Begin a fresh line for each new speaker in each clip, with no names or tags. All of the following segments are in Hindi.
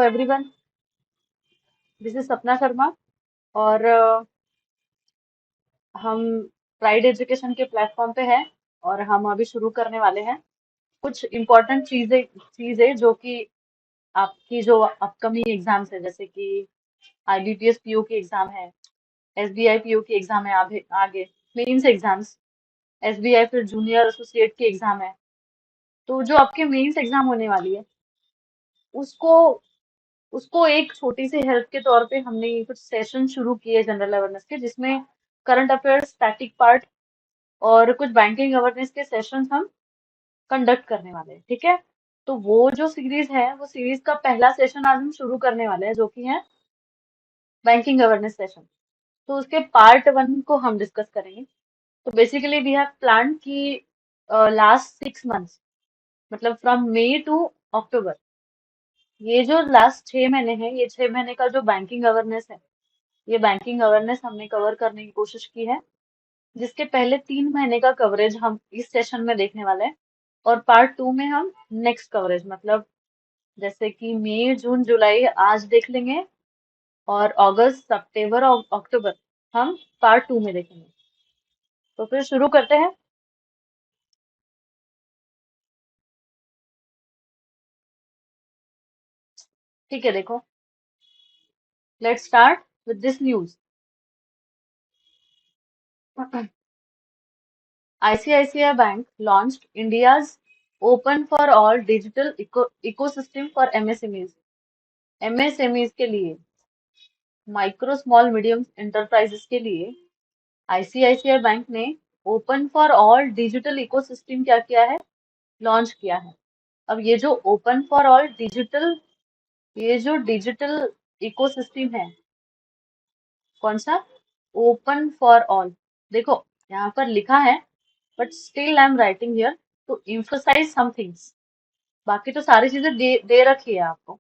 एवरीवन, दिस इज सपना शर्मा। और हम प्राइड एजुकेशन के प्लेटफॉर्म पे हैं और हम अभी शुरू करने वाले हैं कुछ इम्पोर्टेंट चीजें चीजें जो कि आपकी जो अपकमिंग एग्जाम्स है, जैसे कि आईबीपीएस पीओ की एग्जाम है, एसबीआई पीओ की एग्जाम है, आगे आगे मेंस एग्जाम्स, एसबीआई फिर जूनियर एसोसिएट की एग्जाम है। तो जो आपके मेंस एग्जाम होने वाली है उसको उसको एक छोटी सी हेल्प के तौर पे हमने ये कुछ सेशन शुरू किए जनरल अवेयरनेस के, जिसमें करंट अफेयर्स, स्टैटिक पार्ट और कुछ बैंकिंग अवेयरनेस के सेशंस हम कंडक्ट करने वाले हैं। ठीक है, तो वो जो सीरीज है वो सीरीज का पहला सेशन आज हम शुरू करने वाले हैं, जो कि है बैंकिंग अवेयरनेस सेशन। तो उसके पार्ट वन को हम डिस्कस करेंगे। तो बेसिकली वी हैव प्लान की लास्ट 6 मंथ्स, मतलब फ्रॉम मई टू अक्टूबर, ये जो लास्ट 6 महीने हैं, ये 6 महीने का जो बैंकिंग अवेयरनेस है, ये बैंकिंग अवेयरनेस हमने कवर करने की कोशिश की है, जिसके पहले 3 महीने का कवरेज हम इस सेशन में देखने वाले हैं। और पार्ट टू में हम नेक्स्ट कवरेज, मतलब जैसे कि मई, जून, जुलाई आज देख लेंगे और अगस्त, सितंबर और अक्टूबर हम पार्ट टू में देखेंगे। तो फिर शुरू करते हैं। ठीक है, देखो, let's start with this news. ICICI Bank launched India's Open for All Digital Ecosystem for MSMEs। MSMEs के लिए, माइक्रो स्मॉल मीडियम एंटरप्राइजेस के लिए आईसीआईसीआई बैंक ने open for all digital ecosystem क्या किया है, लॉन्च किया है। अब ये जो ओपन फॉर ऑल डिजिटल, ये जो डिजिटल इकोसिस्टम है, कौन सा, ओपन फॉर ऑल, देखो यहाँ पर लिखा है, but still I am writing here to emphasize some things। बाकी तो सारी चीजें दे रखी है आपको,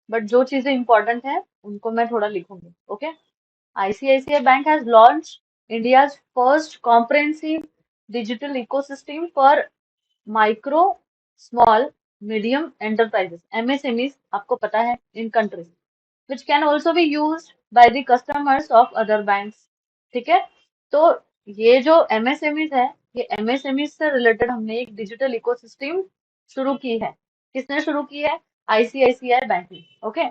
बट जो चीजें इंपॉर्टेंट है उनको मैं थोड़ा लिखूंगी। Okay, ICICI Bank has launched India's first comprehensive digital ecosystem for micro, small, medium enterprises (MSMEs), आपको पता है, in countries, which can also be used by the customers of other banks। ठीक है, तो ये जो MSMEs है, ये MSMEs से रिलेटेड हमने एक डिजिटल इकोसिस्टम शुरू की है। किसने शुरू की है, ICICI बैंक ने। ओके,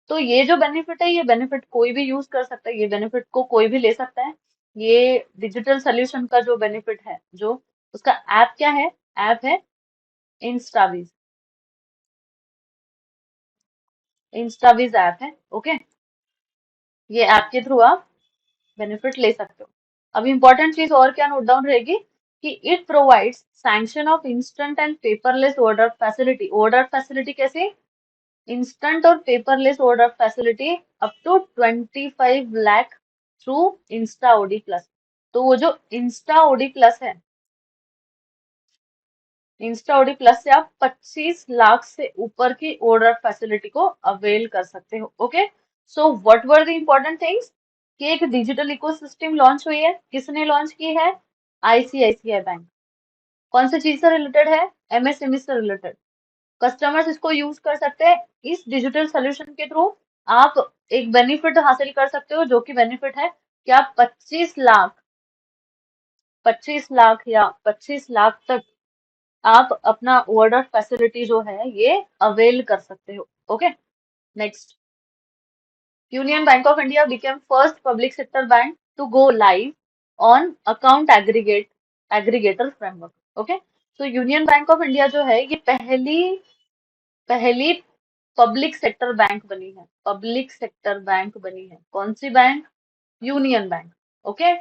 तो ये जो बेनिफिट है, ये बेनिफिट कोई भी यूज कर सकता है, ये बेनिफिट को कोई भी ले सकता है। ये डिजिटल सोल्यूशन का जो बेनिफिट है, जो उसका ऐप क्या है, ऐप है इंस्टावीज। इंस्टावीज ऐप है। ओके, ये ऐप के थ्रू आप बेनिफिट ले सकते हो। अब इंपॉर्टेंट चीज और क्या नोट डाउन रहेगी कि it provides sanction of instant and paperless order facility. Order facility कैसे, इंस्टेंट और paperless order facility up to 25 lakh through insta OD plus. तो वो जो इंस्टा ओडी प्लस है, इंस्टा ओडी प्लस से आप 25 लाख से ऊपर की ऑर्डर फैसिलिटी को अवेल कर सकते हो। Okay, so what were the important things कि एक डिजिटल इकोसिस्टम लॉन्च हुई है। किसने लॉन्च की है, आईसीआईसीआई बैंक। कौन सी चीज से रिलेटेड है, एमएसएमई से रिलेटेड। कस्टमर्स इसको यूज कर सकते हैं। इस डिजिटल सोल्यूशन के थ्रू आप एक बेनिफिट हासिल कर सकते हो, जो कि बेनिफिट है कि आप 25 लाख या 25 लाख तक आप अपना ऑर्डर फैसिलिटी जो है ये अवेल कर सकते हो। Okay, next, Union Bank of India became first public sector bank to go live on account aggregator framework. Okay, तो यूनियन बैंक ऑफ इंडिया जो है, ये पहली पहली पब्लिक सेक्टर बैंक बनी है। पब्लिक सेक्टर बैंक बनी है, कौन सी बैंक, यूनियन बैंक। ओके,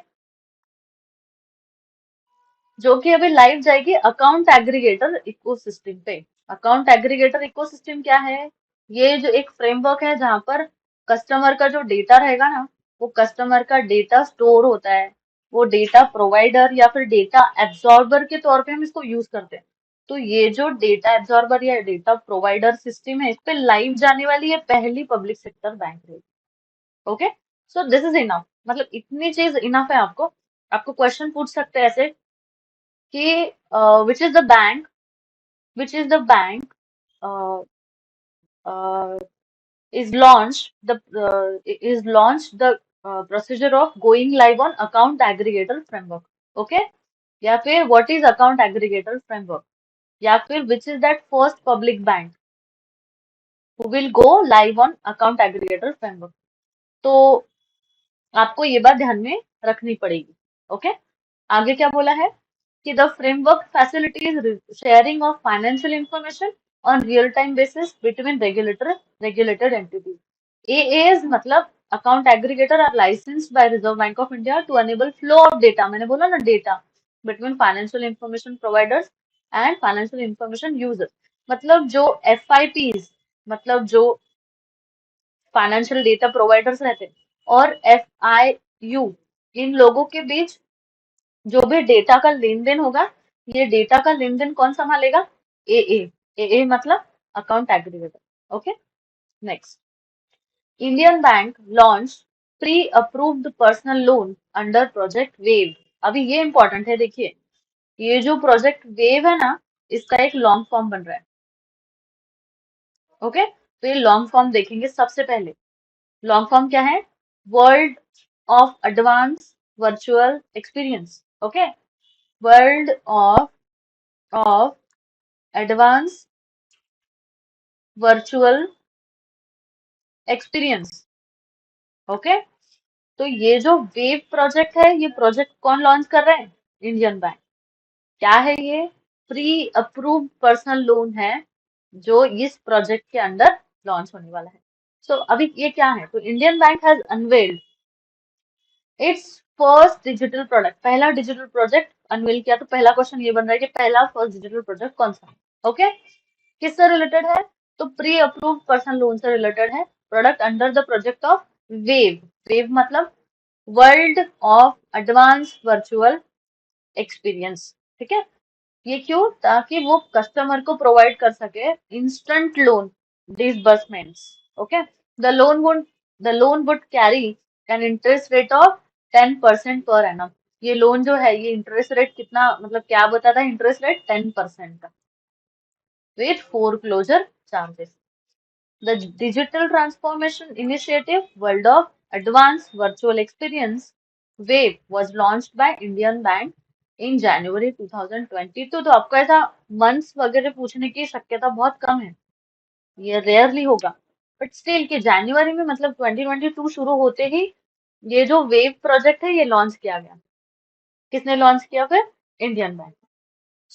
जो कि अभी लाइव जाएगी अकाउंट एग्रीगेटर इकोसिस्टम पे। अकाउंट एग्रीगेटर इकोसिस्टम क्या है, ये जो एक फ्रेमवर्क है जहां पर कस्टमर का जो डेटा रहेगा ना, वो कस्टमर का डेटा स्टोर होता है। वो डेटा प्रोवाइडर या फिर डेटा एब्जॉर्बर के तौर पे हम इसको यूज करते हैं। तो ये जो डेटा एब्जॉर्बर या डेटा प्रोवाइडर सिस्टम है, इस पे लाइव जाने वाली ये पहली पब्लिक सेक्टर बैंक है। Okay, so this is enough, मतलब इतनी चीज इनफ है आपको। आपको क्वेश्चन पूछ सकते हैं ऐसे कि विच is the bank, which is the bank is launched the procedure of going live on account aggregator framework. Okay, या फिर what is account aggregator framework, या फिर which is that first public bank who will go live on account aggregator framework. तो आपको ये बात ध्यान में रखनी पड़ेगी. ओके, आगे क्या बोला है कि the framework facilitates sharing of financial information on real time basis between regulated entities. AAs मतलब account aggregator are licensed by Reserve bank of India to enable flow of data. मैंने बोला ना, data between financial information providers and financial information users. मतलब जो FIPs, मतलब जो फाइनेंशियल डेटा प्रोवाइडर्स रहते हैं, और FIU, इन लोगों के बीच जो भी डेटा का लेन देन होगा, ये डेटा का लेन देन कौन संभालेगा? AA. AA मतलब account aggregator. Okay, next. Indian bank launch pre approved personal loan under project wave. अभी ये इंपॉर्टेंट है, देखिए, ये जो प्रोजेक्ट वेव है ना, इसका एक लॉन्ग फॉर्म बन रहा है. ओके, तो ये लॉन्ग फॉर्म देखेंगे सबसे पहले. लॉन्ग फॉर्म क्या है? World of advance virtual experience. Okay, world of advance virtual experience. Okay, तो ये जो वेव प्रोजेक्ट है, ये प्रोजेक्ट कौन लॉन्च कर रहा है? Indian bank. क्या है ये? प्री अप्रूव्ड पर्सनल लोन है जो इस प्रोजेक्ट के अंडर लॉन्च होने वाला है. सो अभी ये क्या है? तो Indian bank has unveiled it's first digital product. पहला डिजिटल प्रोजेक्ट अनवेल किया. तो पहला क्वेश्चन ये बन रहा है कि पहला फर्स्ट डिजिटल प्रोजेक्ट कौन सा है? ओके, किससे रिलेटेड है? तो प्री अप्रूव्ड पर्सनल लोन से रिलेटेड है. Product under the project of वेव. वेव मतलब world of advance virtual experience. ठीक है, ये क्यों? ताकि वो कस्टमर को प्रोवाइड कर सके instant loan disbursements. Okay, the loan would the loan would carry an interest rate of 10% per annum. ये लोन जो है, ये इंटरेस्ट रेट कितना, मतलब क्या बताता है? इंटरेस्ट रेट 10% का, with foreclosure charges. The Digital Transformation Initiative World of Advanced Virtual Experience WAVE was launched by Indian Bank in January 2020. तो आपको ऐसा मंथ्स वगैरह पूछने की शक्यता बहुत कम है, ये रेयरली होगा. बट स्टिल कि जनवरी में, मतलब 2022 शुरू होते ही ये जो वेव प्रोजेक्ट है, ये लॉन्च किया गया. किसने लॉन्च किया फिर? Indian bank.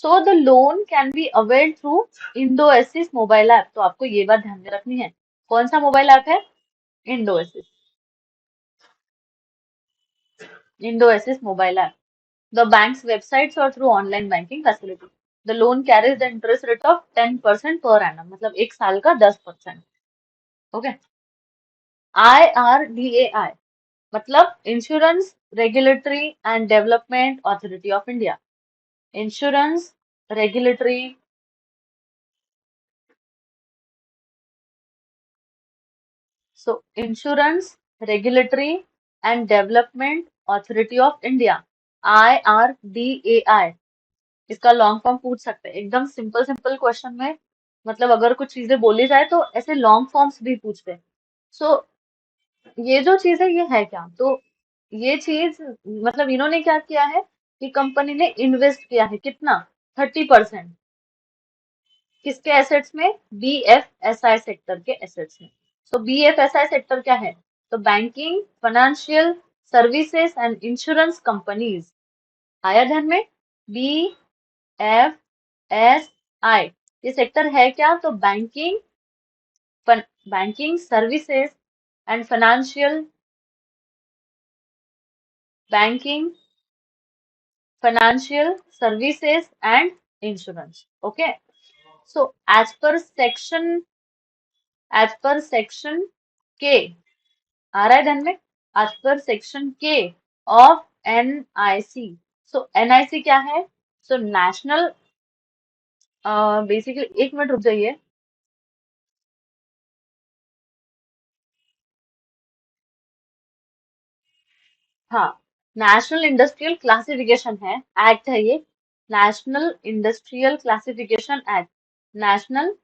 So the loan can be availed through IndOASIS mobile app. तो आपको ये बात ध्यान में रखनी है. कौन सा मोबाइल ऐप है? IndOASIS. IndOASIS mobile app. The bank's websites और through online banking facility. The loan carries the interest rate of 10% per annum, मतलब एक साल का 10%. ओके. IRDAI मतलब insurance regulatory and development authority of India. Insurance regulatory insurance regulatory and development authority of India, IRDAI. इसका लॉन्ग फॉर्म पूछ सकते हैं, एकदम सिंपल सिंपल क्वेश्चन में. मतलब अगर कुछ चीजें बोली जाए तो ऐसे लॉन्ग फॉर्म्स भी पूछते हैं. सो ये जो चीज है, ये है क्या? तो ये चीज, मतलब इन्होंने क्या किया है कि कंपनी ने इन्वेस्ट किया है कितना? 30% किसके एसेट्स में? BFSI सेक्टर के एसेट्स में. सो BFSI सेक्टर क्या है? तो banking, financial services and insurance companies. आया ध्यान में? BFSI ये सेक्टर है क्या? तो banking services and banking financial services and insurance. Okay, so as per section के, आ रहा है ध्यान में? एज पर सेक्शन के ऑफ NIC. सो NIC क्या है? सो नेशनल, बेसिकली एक मिनट रुक जाइए. हाँ, नेशनल इंडस्ट्रियल क्लासिफिकेशन है, एक्ट है ये. National industrial classification act. National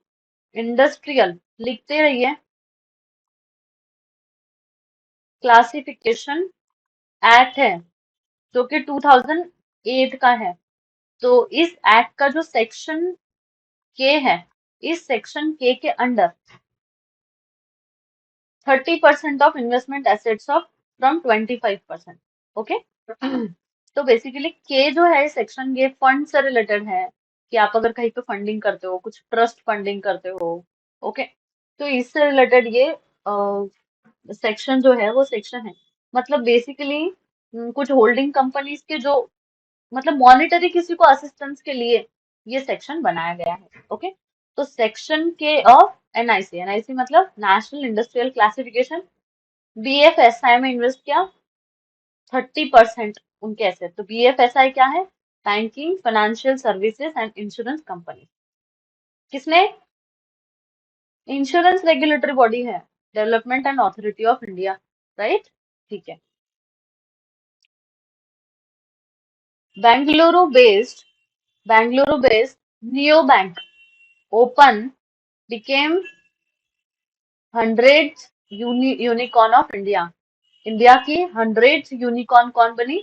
industrial लिखते रहिए. क्लासिफिकेशन एक्ट है जो कि 2008 का है। तो इस एक्ट का जो सेक्शन के है, इस सेक्शन के under 30% of investment assets of from 25%। Okay. तो बेसिकली के जो है सेक्शन, ये फंड से रिलेटेड है कि आप अगर कहीं पे फंडिंग करते हो, कुछ ट्रस्ट फंडिंग करते हो। ओके। तो इससे रिलेटेड ये सेक्शन जो है वो सेक्शन है। मतलब बेसिकली कुछ होल्डिंग कंपनीज के जो, मतलब मॉनिटरी किसी को असिस्टेंस के लिए ये सेक्शन बनाया गया है। ओके। तो सेक्शन के ऑफ एनआईसी, एनआईसी मतलब नेशनल इंडस्ट्रियल क्लासिफिकेशन, बीएफएसआई में इन्वेस्ट किया 30% उनके एसेट। तो बीएफएसआई क्या है? Banking, financial services and insurance company. किसने? इंश्योरेंस रेगुलेटरी बॉडी है, development and authority of India. Right. ठीक है। Bengaluru based, Bengaluru based neo bank open became 100th unicorn of India. India की 100th यूनिकॉर्न कौन बनी?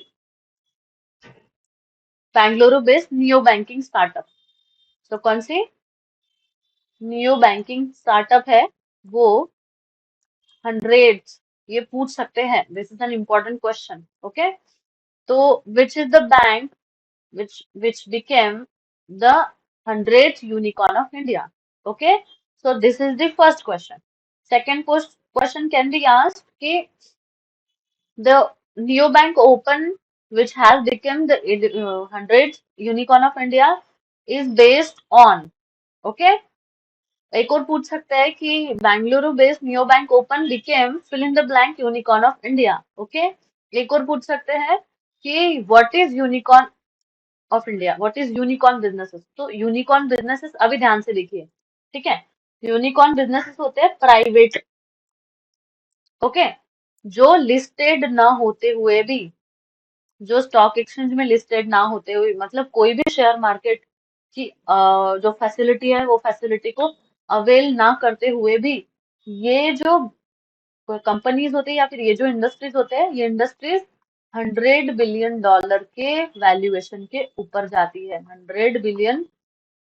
Bengaluru based neo banking startup. तो कौन सी नियो बैंकिंग स्टार्टअप है वो 100th? ये पूछ सकते हैं, this is an important question. Okay. तो which is the bank which became the 100th unicorn of India? Okay, so this is the first question. Second question can be asked कि the neobank open which has become the 100th unicorn of India is based on. Okay. एक और पूछ सकते हैं कि Bengaluru based neo bank open became fill in the blank unicorn of India. Okay. एक और पूछ सकते हैं कि what is unicorn of India, what is unicorn businesses. तो यूनिकॉर्न बिजनेसेस अभी ध्यान से देखिए। ठीक है। यूनिकॉर्न बिजनेसेस होते हैं प्राइवेट। ओके। जो लिस्टेड ना होते हुए भी, जो स्टॉक एक्सचेंज में लिस्टेड ना होते हुए, मतलब कोई भी शेयर मार्केट की जो फैसिलिटी है वो फैसिलिटी को अवेल ना करते हुए भी, ये जो कंपनीज होती है या फिर ये जो इंडस्ट्रीज होते हैं, ये इंडस्ट्रीज $100 बिलियन के वैल्यूएशन के ऊपर जाती है। $100 बिलियन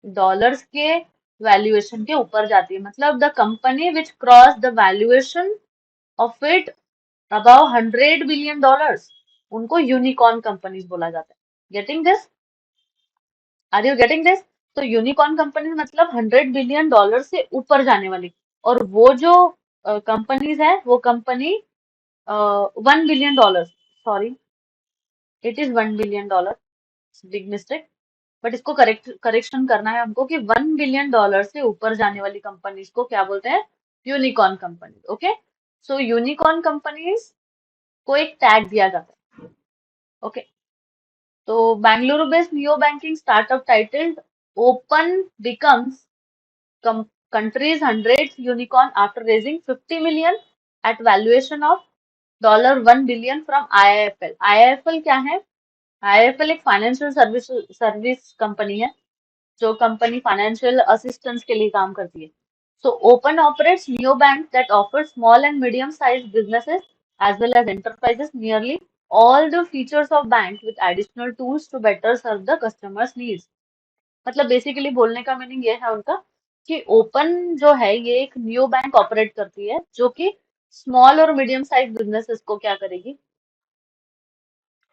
के वैल्यूएशन के ऊपर जाती है। मतलब the company which cross the valuation of it above $100 billion, उनको यूनिकॉर्न कंपनीज बोला जाता है। Getting this? Are you getting this? तो यूनिकॉर्न कंपनी मतलब $100 बिलियन से ऊपर जाने वाली। और वो जो कंपनीज है वो company $1 billion, sorry, it is $1 billion, big mistake. But इसको करेक्शन करना है हमको कि $1 बिलियन से ऊपर जाने वाली कंपनीज को क्या बोलते हैं? Unicorn companies. ओके। सो यूनिकॉर्न कंपनीज को एक टैग दिया जाता है। ओके। तो Bengaluru based neo banking startup titled open becomes country's 100th unicorn after raising 50 million at valuation of $1 billion from IIFL। IIFL क्या है? IIFL एक फाइनेंशियल सर्विस कंपनी है, जो कंपनी फाइनेंशियल असिस्टेंस के लिए काम करती है। So Open operates neobank that offers small and medium-sized businesses as well as enterprises nearly all the features of bank with additional tools to better serve the customers' needs। मतलब बेसिकली बोलने का मीनिंग ये है उनका कि ओपन जो है ये एक नियो बैंक ऑपरेट करती है जो कि स्मॉल और मीडियम साइज बिजनेसेस को क्या करेगी?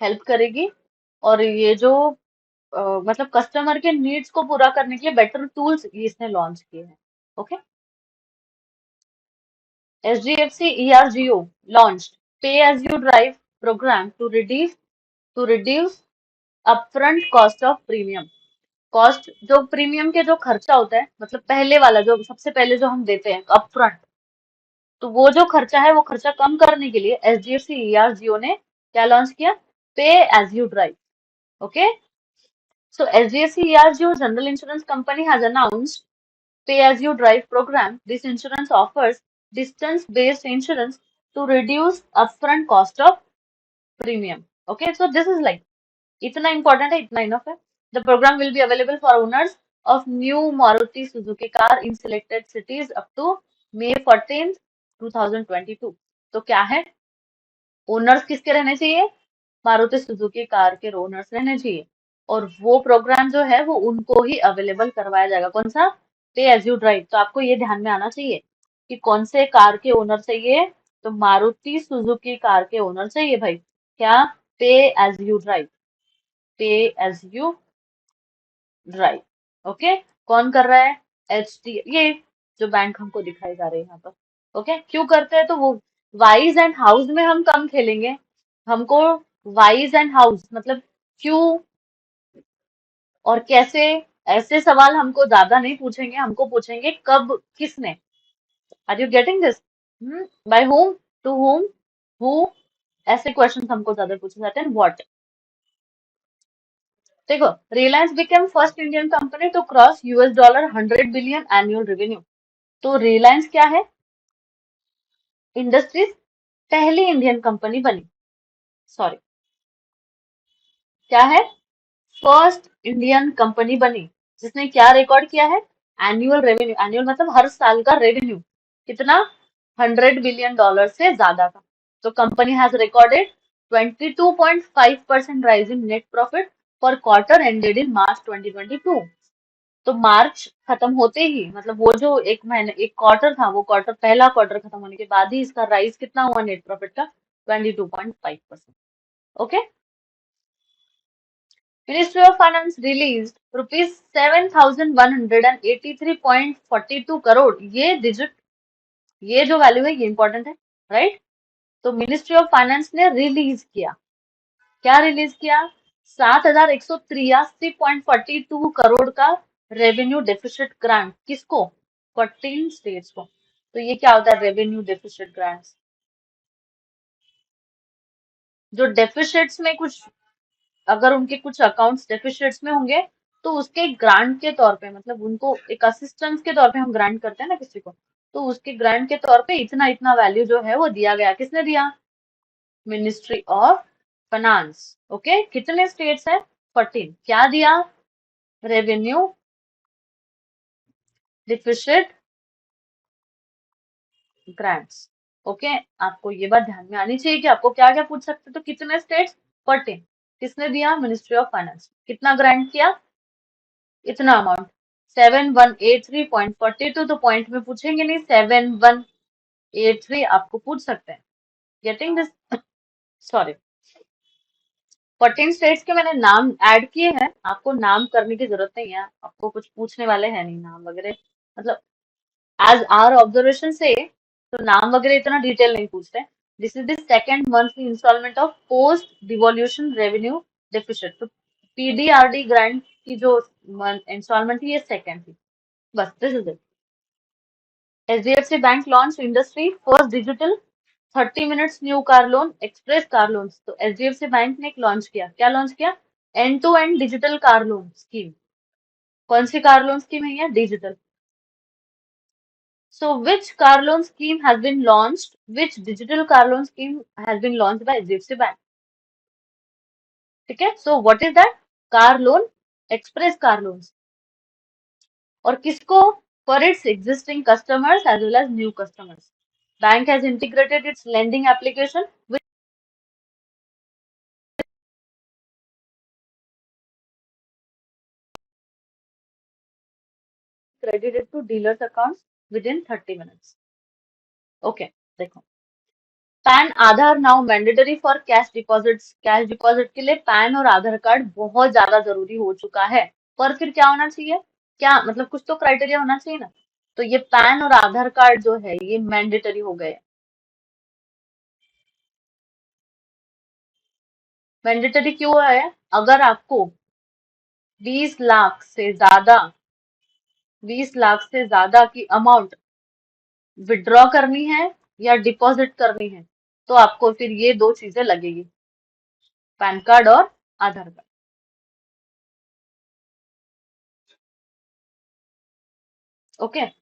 हेल्प करेगी। और ये जो मतलब कस्टमर के नीड्स को पूरा करने के लिए बेटर टूल्स इसने लॉन्च किए हैं। Okay. HDFC ERGO launched Pay as you drive program to reduce upfront cost of premium। Cost, जो प्रीमियम के जो खर्चा होता है, मतलब पहले वाला जो सबसे पहले जो हम देते हैं अपफ्रंट, तो वो जो खर्चा है वो खर्चा कम करने के लिए HDFC ERGO ने क्या लॉन्च किया? Pay as you drive. Okay. So HDFC ERGO general insurance company has announced Pay as you drive program. This insurance offers distance-based insurance to reduce upfront cost of premium. Okay, so this is like इतना important है, इतना enough है। The program will be available for owners of new Maruti Suzuki car in selected cities up to May 14th, 2022। तो क्या है? ओनर्स किसके रहने चाहिए? मारुति सुजुकी कार के ओनर्स रहने चाहिए। और वो प्रोग्राम जो है वो उनको ही अवेलेबल करवाया जाएगा। कौन सा? पे एज यू ड्राइव। तो आपको ये ध्यान में आना चाहिए कि कौन से कार के ओनर चाहिए। तो मारुति सुजुकी कार के ओनर चाहिए भाई। क्या? पे एज यू ड्राइव। पे एज यू ड्राइव। ओके। कौन कर रहा है? एच डी, ये जो बैंक हमको दिखाई जा रहे हैं यहाँ पर। ओके, क्यों करते हैं? तो वो वाइज एंड हाउस में हम कम खेलेंगे। हमको वाइज एंड हाउस मतलब क्यों और कैसे, ऐसे सवाल हमको ज्यादा नहीं पूछेंगे। हमको पूछेंगे कब, किसने। Are you getting this? By whom, to whom, who, ऐसे क्वेश्चन हमको ज्यादा पूछे जाते हैं। व्हाट? देखो, Reliance became first Indian company to cross $100 billion annual revenue. तो रिलायंस क्या है? इंडस्ट्रीज पहली इंडियन कंपनी बनी। सॉरी, क्या है? फर्स्ट इंडियन कंपनी बनी जिसने क्या रिकॉर्ड किया है? Annual revenue. एनुअल मतलब हर साल का रेवेन्यू। कितना? $100 बिलियन से ज्यादा का। तो company has recorded 22.5% rise in net profit for quarter ended in March 2022। तो मार्च खत्म होते ही, मतलब वो जो एक महीने, एक क्वार्टर था, वो क्वार्टर, पहला क्वार्टर खत्म होने के बाद ही इसका राइज कितना हुआ नेट प्रॉफिट का? 22.5%। Okay. Ministry of Finance released rupees 7,183.42 crore. ये डिजिट, ये जो वैल्यू है ये इंपॉर्टेंट है, राइट? तो मिनिस्ट्री ऑफ फाइनेंस ने रिलीज किया। क्या रिलीज किया? 7,183.42 करोड़ का रेवेन्यू डेफिसिट ग्रांट। किसको? 14 स्टेट्स को। तो ये क्या होता है रेवेन्यू डेफिसिट ग्रांट्स? जो डेफिसिट्स में कुछ, अगर उनके कुछ अकाउंट्स डेफिसिट्स में होंगे तो उसके ग्रांट के तौर पे, मतलब उनको एक असिस्टेंस के तौर पे हम ग्रांट करते हैं ना किसी को, तो उसके ग्रांट के तौर पे इतना इतना वैल्यू जो है वो दिया गया। किसने दिया? Ministry of finance. ओके। कितने स्टेट्स है? 14। क्या दिया? Revenue deficit grants. ओके। आपको ये बात ध्यान में आनी चाहिए कि आपको क्या क्या पूछ सकते हैं। तो कितने स्टेट्स? 14। किसने दिया? Ministry of finance. कितना ग्रांट किया? इतना अमाउंट 7183.42। तो पॉइंट में पूछेंगे नहीं, 7183 आपको पूछ सकते हैं। Getting this? सॉरी, 14 स्टेट्स के मैंने नाम ऐड किए हैं। आपको नाम करने की जरूरत नहीं है, आपको कुछ पूछने वाले हैं नहीं नाम वगैरह, मतलब एज आर ऑब्जर्वेशन से तो नाम वगैरह इतना डिटेल नहीं पूछते। This is the second monthly installment of post devolution revenue deficit. तो पीडीआरडी ग्रांट की जो इंस्टॉलमेंट थी ये सेकंड थी। बस, this is it. HDFC Bank launched industry first digital 30 minutes new car loan, express car loan. तो HDFC बैंक ने एक लॉन्च किया। क्या लॉन्च किया? End to end digital car loan scheme. कौन सी कार लोन स्कीम है ये? Digital. So which car loan scheme has been launched? Which digital car loan scheme has been launched by HDFC Bank? ठीक है। So what is that? Car loan, express car loans. और किसको? For its existing customers as well as new customers. Bank has integrated its lending application with credited to dealers accounts within 30 minutes. Okay, देखो, pan Aadhaar now mandatory for cash deposits. Cash deposit के लिए पैन और आधार कार्ड बहुत ज्यादा जरूरी हो चुका है। पर फिर क्या होना चाहिए? क्या मतलब, कुछ तो क्राइटेरिया होना चाहिए ना। तो ये पैन और आधार कार्ड जो है ये मैंडेटरी हो गए। मैंडेटरी क्यों है? अगर आपको 20 लाख से ज्यादा, 20 लाख से ज्यादा की अमाउंट विड्रॉ करनी है या डिपॉजिट करनी है तो आपको फिर ये दो चीजें लगेगी, पैन कार्ड और आधार card. Okay.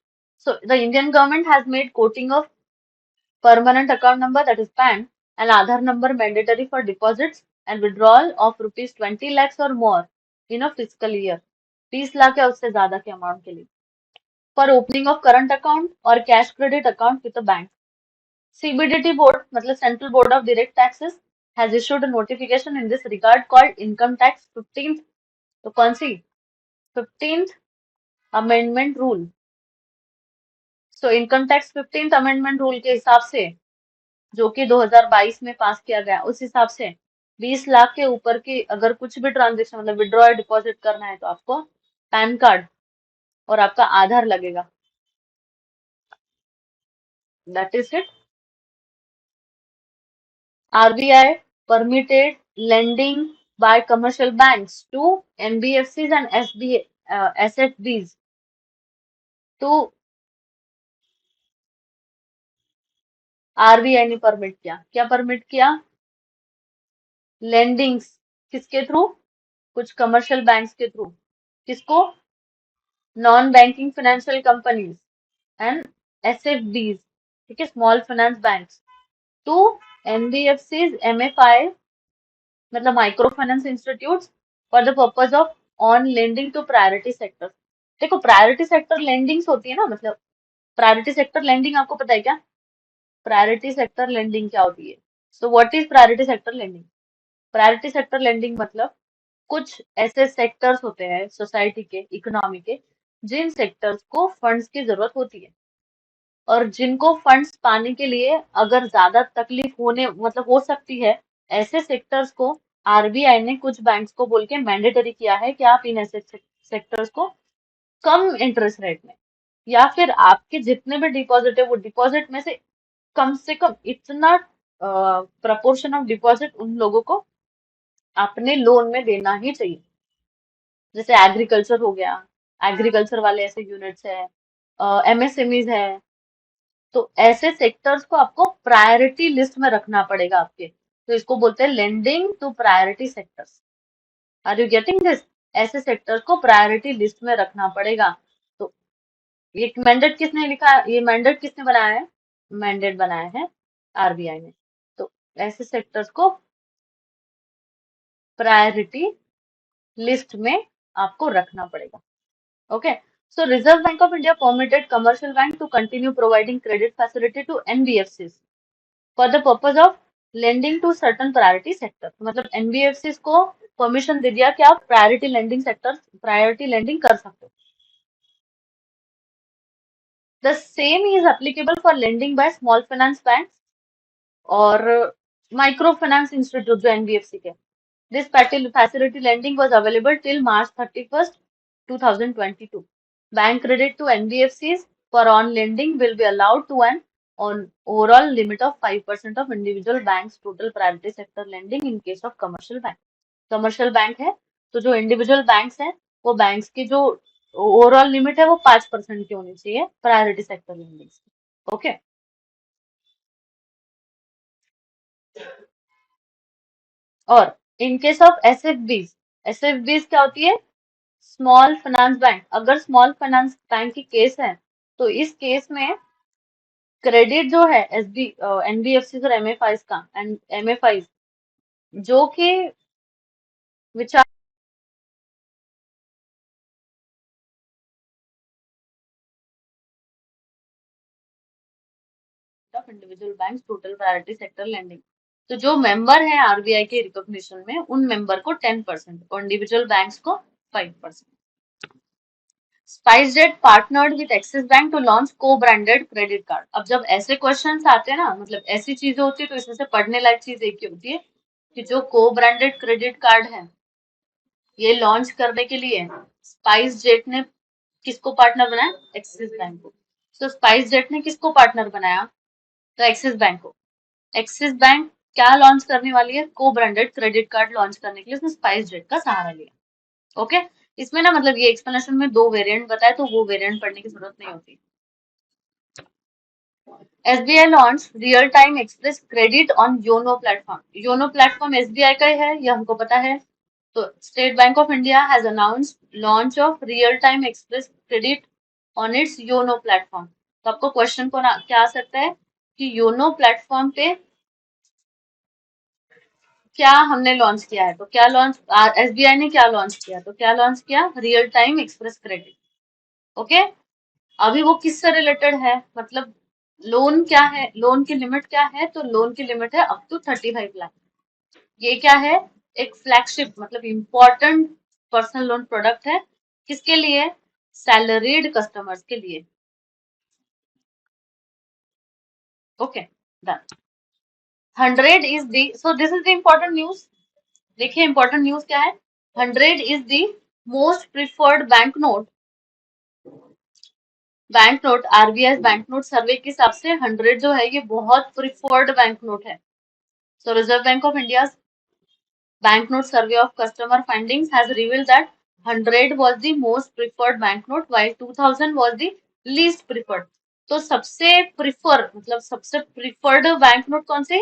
So the Indian government has made quoting of permanent account number, that is PAN, and Aadhaar number mandatory for deposits and withdrawal of rupees 20 lakhs or more in a fiscal year. 20 lakh या उससे ज्यादा के अमाउंट के लिए, for opening of current account or cash credit account with a bank. CBDT board मतलब Central Board of Direct Taxes has issued a notification in this regard called Income Tax 15th, तो कौन सी 15th amendment rule. So income tax 15th amendment rule के हिसाब से, जो कि 2022 में पास किया गया, उस हिसाब से 20 लाख के ऊपर की अगर कुछ भी ट्रांजेक्शन मतलब विड्रॉ या डिपॉजिट करना है तो आपको पैन कार्ड और आपका आधार लगेगा। That is it. RBI permitted lending by commercial banks to NBFCs and SFBs to RBI ने परमिट किया, क्या परमिट किया? लेंडिंग्स किसके थ्रू? कुछ कमर्शियल बैंक्स के थ्रू। किसको? Non banking financial companies and SFBs, ठीक है, small finance banks, to NBFCs MFI मतलब micro finance institutes for the purpose of on lending to priority sector. देखो प्रायोरिटी सेक्टर लेंडिंग्स होती है ना, मतलब प्रायोरिटी सेक्टर लेंडिंग आपको पता है क्या? प्रायोरिटी सेक्टर लेंडिंग क्या होती है? सो what is priority sector lending? Priority sector lending मतलब कुछ ऐसे सेक्टर्स होते हैं सोसाइटी के, इकोनॉमी के, जिन सेक्टर्स को फंड्स की जरूरत होती है और जिनको फंड्स पाने के लिए अगर ज्यादा तकलीफ होने मतलब हो सकती है, ऐसे सेक्टर्स को RBI ने कुछ बैंक्स को बोल के मैंडेटरी किया है कि आप इन ऐसे सेक्टर्स को कम इंटरेस्ट रेट में या फिर आपके जितने भी डिपॉजिट है वो डिपॉजिट में से कम इतना प्रपोर्शन ऑफ डिपॉजिट उन लोगों को अपने लोन में देना ही चाहिए। जैसे एग्रीकल्चर हो गया, एग्रीकल्चर वाले ऐसे यूनिट्स है, MSMEs है, तो ऐसे सेक्टर्स को आपको प्रायोरिटी लिस्ट में रखना पड़ेगा आपके। तो इसको बोलते हैं lending to priority sectors. Are you getting this? ऐसे सेक्टर्स को प्रायोरिटी लिस्ट में रखना पड़ेगा। तो ये मैंडेट किसने लिखा, ये मैंडेट किसने बनाया है? मैंडेट बनाया है RBI ने। तो ऐसे सेक्टर्स को प्रायोरिटी लिस्ट में आपको रखना पड़ेगा। Okay, so reserve bank of India permitted commercial bank to continue providing credit facility to NBFCs for the purpose of lending to certain priority sector. मतलब NBFCs को परमिशन दे दिया कि आप प्रायोरिटी लेंडिंग कर सकते हो। The same is applicable for lending by small finance bank और माइक्रो फाइनेंस इंस्टीट्यूट जो NBFC के। This facility lending was available till March 31st, 2022. Bank credit to NBFCs for on lending will be allowed to an on overall limit of 5% of individual banks total priority sector lending in case of commercial bank. Commercial bank है तो जो इंडिविजुअल बैंक्स हैं वो बैंक्स की जो ओवरऑल लिमिट है वो 5% की होनी चाहिए प्रायोरिटी सेक्टर लेंडिंग की। ओके, और इन केस ऑफ SFBs क्या होती है? Small finance bank. अगर स्मॉल फाइनेंस बैंक की केस है तो इस केस में क्रेडिट जो है NBFC और MFIs का एंड MFIs जो कि which are of individual bank total priority sector lending, तो जो मेंबर है RBI के रिकॉग्निशन में उन मेंबर को 10% और इंडिविजुअल बैंक्स को 5%। SpiceJet partnered with Axis bank to launch co branded credit card. अब जब ऐसे क्वेश्चंस आते हैं ना, मतलब ऐसी चीजें होती है तो इसमें से पढ़ने लायक चीज एक ही होती है कि जो को ब्रांडेड क्रेडिट कार्ड है ये लॉन्च करने के लिए स्पाइस जेट ने किसको पार्टनर बनाया? एक्सिस बैंक को। तो स्पाइस जेट ने किसको पार्टनर बनाया? तो एक्सिस बैंक को। एक्सिस बैंक क्या लॉन्च करने वाली है? को ब्रांडेड क्रेडिट कार्ड लॉन्च करने के लिए उसने स्पाइस जेट का सहारा लिया। ओके, इसमें ना मतलब ये एक्सप्लेनेशन में दो वेरिएंट बताए तो वो वेरिएंट पढ़ने की जरूरत नहीं होती। SBI launch real time express credit on YONO platform. YONO platform SBI का ही है, ये हमको पता है। तो state bank of India has announced launch of real time express credit on it's YONO platform. तो आपको क्वेश्चन को ना क्या आ सकता है कि योनो प्लेटफॉर्म पे क्या हमने लॉन्च किया है, तो क्या लॉन्च SBI ने क्या लॉन्च किया, तो क्या लॉन्च किया? Real time express credit. Okay, अभी वो किससे रिलेटेड है? मतलब लोन क्या है, लोन की लिमिट क्या है, तो लोन की लिमिट है अप टू 35 लाख। ये क्या है, एक फ्लैगशिप मतलब इम्पोर्टेंट पर्सनल लोन प्रोडक्ट है। किसके लिए, सैलरीड कस्टमर्स के लिए। Okay, done. 100 is the, so this is the important news. देखिए इंपॉर्टेंट न्यूज क्या है। 100 is the most preferred bank note. Bank note, RBI bank note survey के हिसाब से 100 जो है ये बहुत प्रिफर्ड बैंक नोट है। सो reserve bank of India banknote survey of customer findings has revealed that 100 was the most preferred banknote while 2000 was the least preferred। तो सबसे प्रिफर मतलब सबसे प्रिफर्ड बैंक नोट कौन से,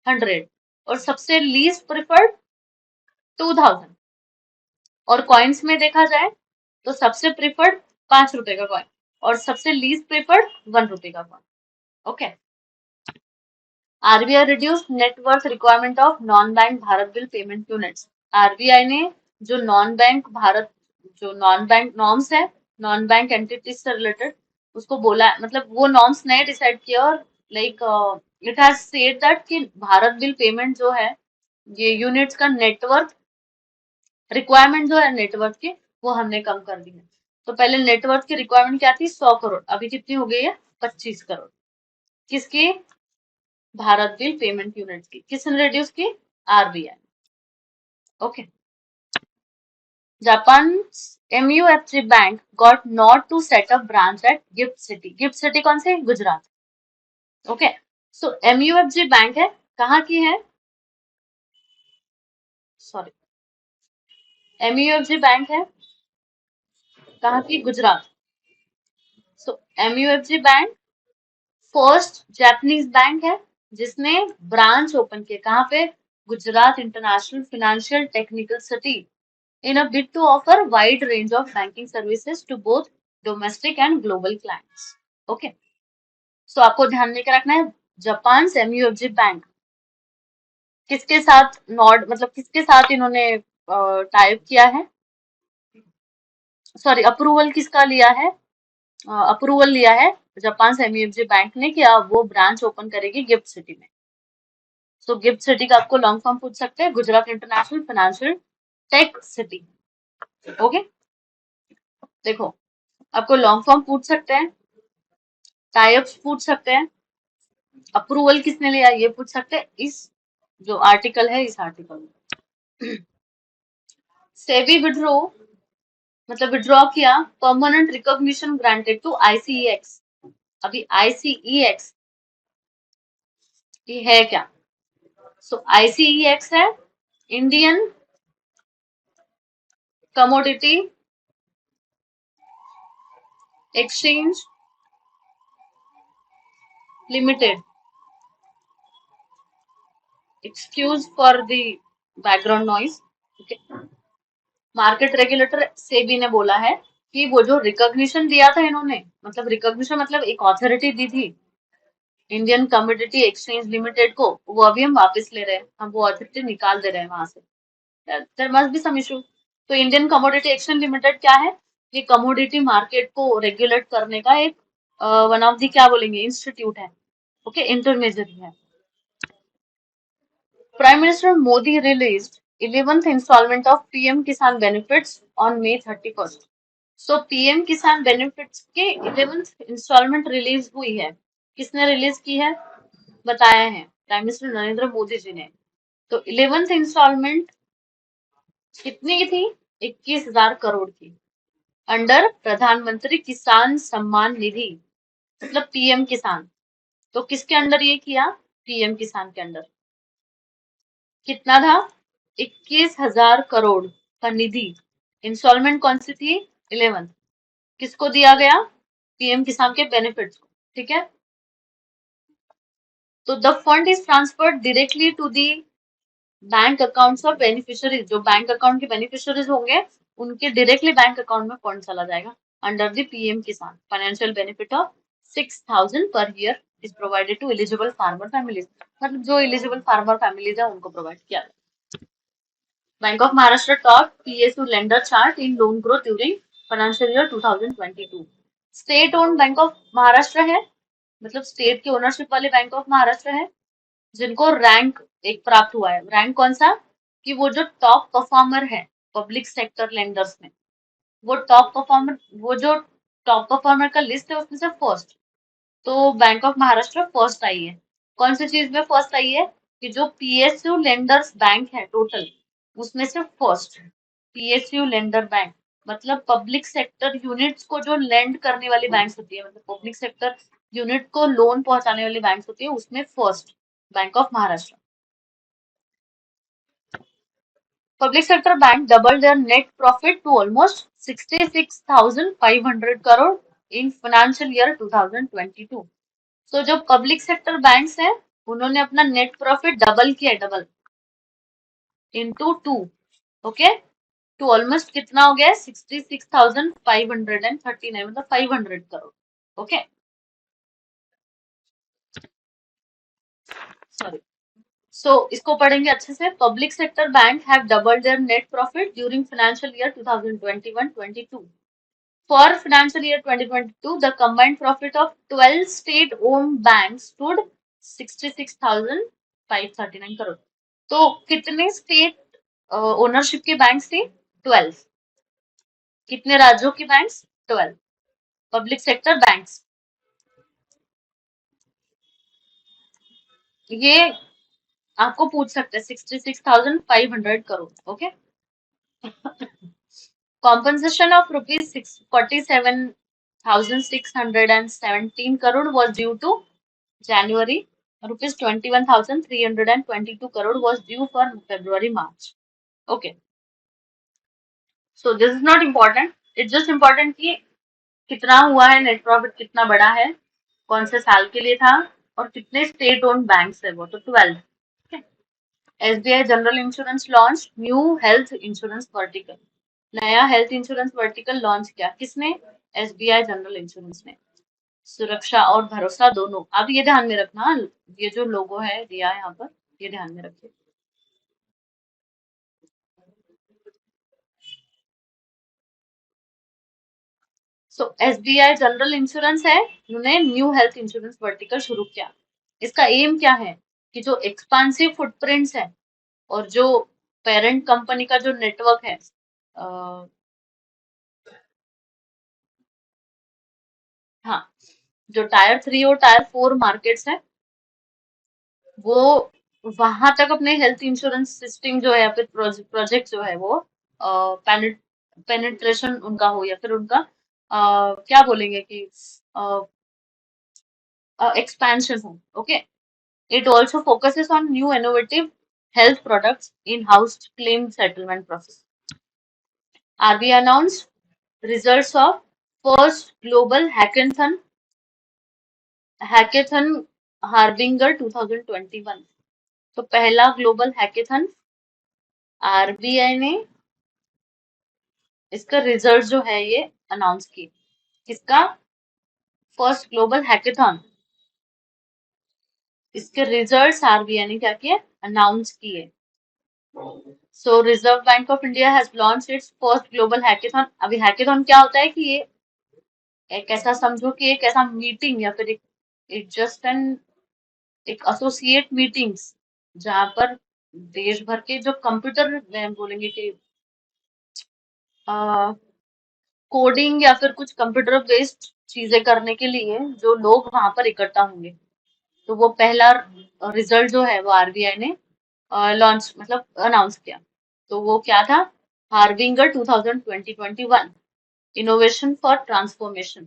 100, और सबसे लीस्ट प्रिफर्ड 2000। और कॉइन्स में देखा जाए तो सबसे प्रिफर्ड 5 रुपए का कॉइन और सबसे लीस्ट प्रिफर्ड 1 रुपए का coin. Okay. RBI reduce net worth requirement of non bank Bharat bill payment units. RBI ने जो नॉन बैंक भारत, जो नॉन बैंक नॉर्म्स है, नॉन बैंक एंटिटीज से रिलेटेड, उसको बोला, मतलब वो नॉर्म्स नए डिसाइड किया और like it has said that कि भारत बिल पेमेंट जो है ये यूनिट्स का नेटवर्थ रिक्वायरमेंट जो है नेटवर्थ की, वो हमने कम कर दी है। तो पहले नेटवर्थ की रिक्वायरमेंट क्या थी, 100 करोड़, अभी कितनी हो गई है, 25 करोड़। किसकी, भारत बिल पेमेंट यूनिट की। किसने रिड्यूस की, RBI. Okay. Japan MUFG bank got not to set up branch at GIFT city. GIFT city कौन से, Gujarat. Okay. So MUFG bank है, कहाँ की है, सॉरी, एमयूएफजी बैंक है कहाँ की, Gujarat. So MUFG bank first Japanese bank है जिसने ब्रांच ओपन किया, कहाँ पे, Gujarat international financial technical city, in a bid to offer wide range of banking services to both domestic and global clients। Okay, so आपको ध्यान में क्या रखना है, जापान एमयूएफजी बैंक किसके साथ नॉड, मतलब किसके साथ इन्होंने टाइप किया है, सॉरी अप्रूवल किसका लिया है, अप्रूवल लिया है जापान एमयूएफजी बैंक ने कि वो ब्रांच ओपन करेगी गिफ्ट सिटी में। सो गिफ्ट सिटी का आपको लॉन्ग फॉर्म पूछ सकते हैं, Gujarat international financial tech city. Okay, देखो आपको लॉन्ग फॉर्म पूछ सकते हैं, टाइप्स पूछ सकते हैं, अप्रूवल किसने लिया ये पूछ सकते हैं, इस जो आर्टिकल है इस आर्टिकल में। सेबी विड्रो मतलब विड्रॉ किया परमानेंट रिकॉग्निशन ग्रांटेड टू आईसीईएक्स। अभी आईसीईएक्स ये है क्या, सो आईसीईएक्स है Indian commodity exchange limited. Excuse for the background noise. Market regulator SEBI ने बोला है कि वो जो रिकॉग्निशन दिया था इन्होंने, मतलब रिकॉग्निशन मतलब एक ऑथोरिटी दी थी इंडियन कमोडिटी एक्सचेंज लिमिटेड को, वो अभी हम वापस ले रहे हैं, हम वो अथॉरिटी निकाल दे रहे हैं वहां से। There must be some issue. तो इंडियन कमोडिटी एक्सचेंज लिमिटेड क्या है, ये कमोडिटी मार्केट को रेगुलेट करने का एक वन ऑफ दी क्या बोलेंगे इंस्टीट्यूट है। ओके, इंटरमेजरी है। Prime minister Modi released 11th installment of PM Kisan benefits on May 31st। सो पीएम किसान बेनिफिट्स के 11th इंस्टॉलमेंट रिलीज हुई है। किसने रिलीज की है, बताया है प्राइम मिनिस्टर नरेंद्र मोदी जी ने। तो 11th इंस्टॉलमेंट कितनी की थी, 21,000 करोड़ की, अंडर प्रधानमंत्री किसान सम्मान निधि, मतलब पीएम किसान। तो किसके अंडर ये किया, पीएम किसान के अंडर। कितना था, 21,000 करोड़ का निधि। इंस्टॉलमेंट कौन सी थी, 11th। किसको दिया गया, पीएम किसान के बेनिफिट्स को। ठीक है, तो the fund is transferred directly to the bank accounts of beneficiaries. जो बैंक अकाउंट के बेनिफिशियरीज होंगे उनके डायरेक्टली बैंक अकाउंट में फंड चला जाएगा under the PM Kisan. Financial benefit of 6,000 पर year is provided to eligible farmer families. मतलब जो एलिजिबल फार्मर फैमिलीज है उनको प्रोवाइड किया। Bank of Maharashtra top PSU lender chart in loan growth during financial year 2022। State owned bank of Maharashtra है, मतलब स्टेट के ओनरशिप वाले बैंक ऑफ महाराष्ट्र है, जिनको रैंक एक प्राप्त हुआ है। रैंक कौन सा? कि वो जो टॉप परफॉर्मर है पब्लिक सेक्टर लेंडर्स में, वो टॉप परफॉर्मर, वो जो टॉप परफॉर्मर का लिस्ट है उसमें से फर्स्ट, तो बैंक ऑफ महाराष्ट्र फर्स्ट आई है। कौन सी चीज में फर्स्ट आई है? कि जो पीएसयू लेंडर्स बैंक है टोटल, उसमें से फर्स्ट पीएसयू लेंडर बैंक, मतलब पब्लिक सेक्टर यूनिट्स को जो लेंड करने वाली बैंक्स होती है, मतलब पब्लिक सेक्टर यूनिट को लोन पहुंचाने वाली बैंक्स होती है, उसमें first bank of Maharashtra. Public sector bank doubled their net profit to almost 66,500 crore in financial year 2022. So जो पब्लिक सेक्टर बैंक्स हैं उन्होंने अपना नेट प्रॉफिट डबल किया है, double into two, okay, to almost कितना हो गया? 66,539, मतलब 500 करोड़, ओके, सॉरी। सो इसको पढ़ेंगे अच्छे से। Public sector bank have doubled there net profit during financial year 2021-22. For financial year 2022, the combined profit of 12 state-owned banks stood 66,539 crore. तो कितने स्टेट ओनरशिप के बैंक्स थे? 12। कितने राज्यों के बैंक्स? 12 public sector banks. ये आपको पूछ सकते हैं 66,500 crore, okay. Compensation of rupees 47,617 crore was due to January. Rupees 21,322 crore was due for February, March. Okay. So this is not important. It's just important कि कितना हुआ है नेट प्रॉफिट, कितना बड़ा है, कौन से साल के लिए था, और कितने स्टेट ओन्ड बैंक्स है वो, तो 12। SBI general insurance launch new health insurance vertical. नया हेल्थ इंश्योरेंस वर्टिकल लॉन्च किया किसने? एसबीआई जनरल इंश्योरेंस ने। सुरक्षा और भरोसा दोनों, आप ये ध्यान में रखना, ये जो लोगो है दिया है यहाँ पर, ये ध्यान में रखिए। सो एसबीआई जनरल इंश्योरेंस है, उन्होंने न्यू हेल्थ इंश्योरेंस वर्टिकल शुरू किया। इसका एम क्या है? कि जो एक्सपांसिव फुटप्रिंट्स है और जो पेरेंट कंपनी का जो नेटवर्क है, हाँ, जो टायर 3 और टायर 4 मार्केट्स है, वो वहां तक अपने हेल्थ इंश्योरेंस सिस्टम जो है या फिर प्रोजेक्ट जो है वो पेनिट्रेशन उनका हो, या फिर उनका क्या बोलेंगे कि एक्सपेंशन हो, okay. It also focuses on new innovative health products in-house claim settlement process. RBI announced results of first global hackathon Harbinger 2021. तो पहला ग्लोबल हैकेथन आरबीआई ने इसका रिजल्ट जो है ये अनाउंस की। किसका? फर्स्ट ग्लोबल हैकेथॉन, इसके रिजल्ट्स आरबीआई ने क्या किए? अनाउंस किए। So reserve bank of India has launch its first global hackathon. अभी हैकेथॉन क्या होता है कि ये एक ऐसा समझो कि एक ऐसा मीटिंग या फिर एक जस्ट एन एक एसोसिएट मीटिंग्स जहां पर देश भर के जो कंप्यूटर बोलेंगे कि कोडिंग या फिर कुछ कंप्यूटर बेस्ड चीजें करने के लिए जो लोग वहां पर इकट्ठा होंगे, तो वो पहला रिजल्ट जो है वो आरबीआई ने लॉन्च मतलब अनाउंस किया। तो वो क्या था? Harbinger 2020-21 innovation for transformation,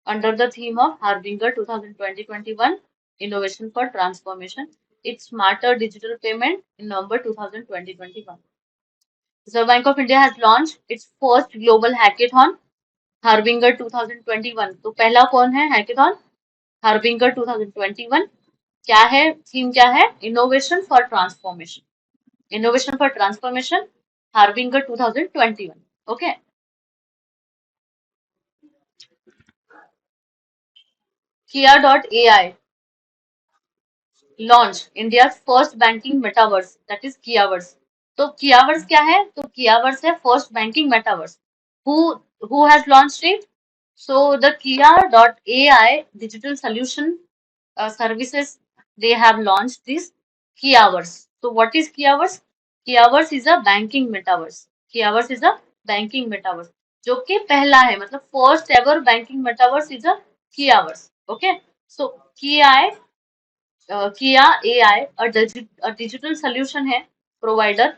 under the theme of harbinger 2020-21 innovation for transformation it's smarter digital payment in November 2020-21। Reserve Bank of India has launched its first global hackathon harbinger 2021। तो पहला कौन है हैकेथॉन? हार्बिंगर 2021। क्या है थीम? क्या है? Innovation for transformation, innovation for transformation harbinger 2021, okay. Kia.ai launch India first banking metaverse, that is Kiaverse. तो कियावर्स क्या है? तो कियावर्स है first banking metaverse. Who has launched it? So the Kia.ai digital solution services, they have launched this Kiaverse. So what is Kiaverse? Kiaverse is a banking metaverse. Kiaverse is a banking metaverse. जो कि पहला है, मतलब first ever banking metaverse is a Kiaverse. Okay. So Kia AI, a digital solution है provider,